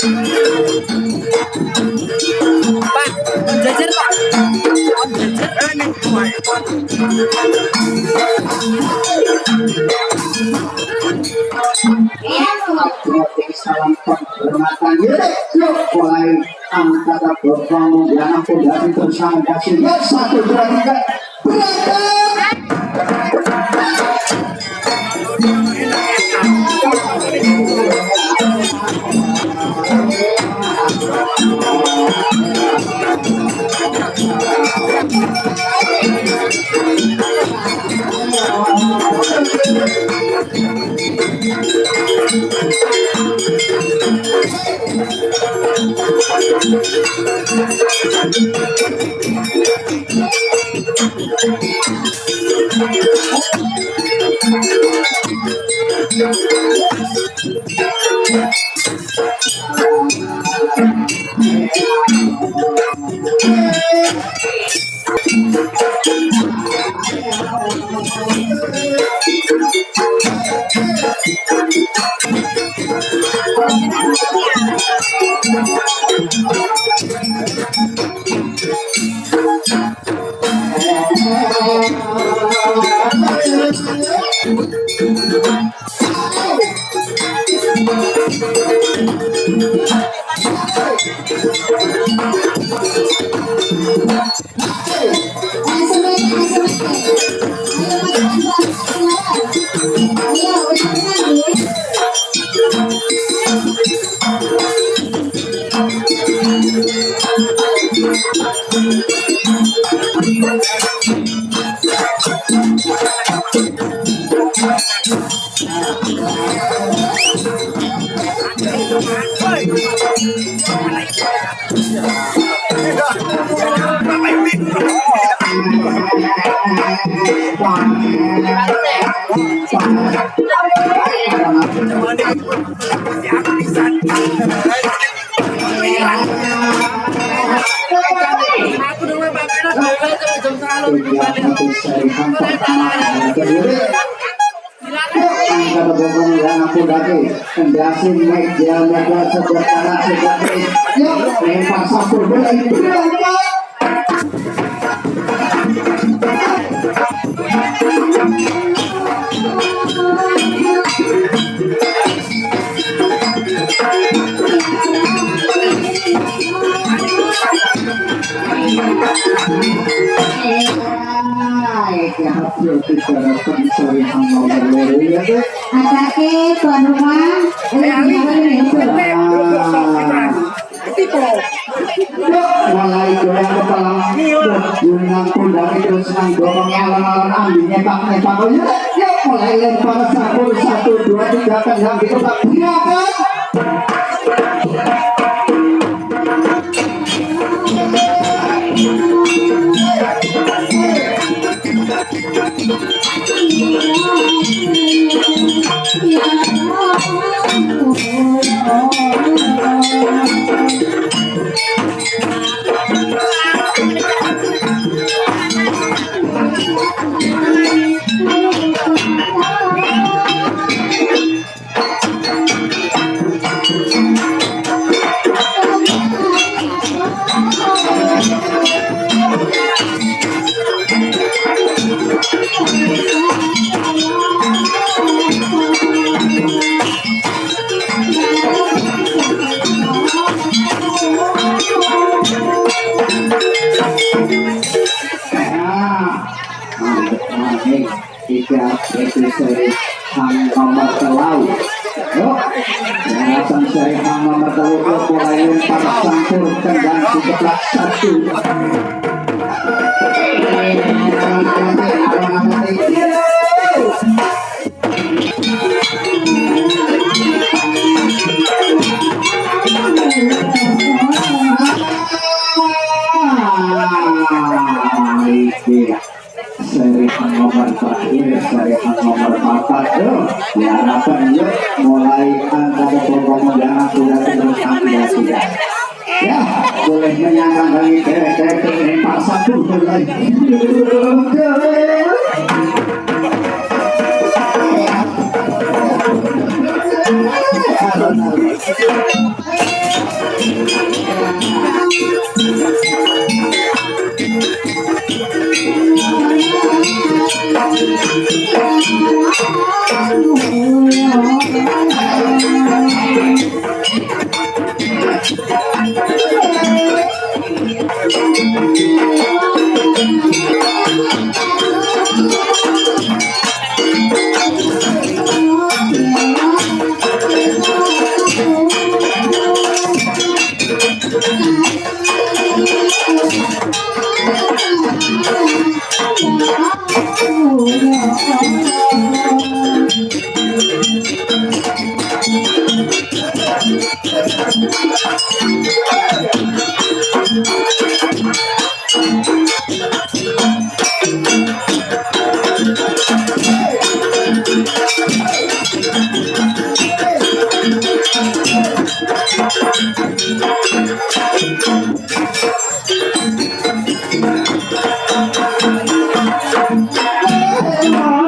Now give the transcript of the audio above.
Pak, jajar Pak. Salam penghormatan mulai antara Bapak dan aku dari bersama kasih 1 2 3 Atake tuan rumah mulai goyang kepala dengan pundak itu senang dorong alon-alon ambilnya pak yuk mulai lempar 1 2 3 tendang gitu pak gerakan seri hang nomor telau yuk alasan seri hang nomor telau mulai lempar campur tendang di sebelah 1 seri nomor terakhir seri nomor 4 diharapkan yuk mulai antara program yang sudah terus sudah ya boleh menyangka lagi kerek lempar 1 lagi Oh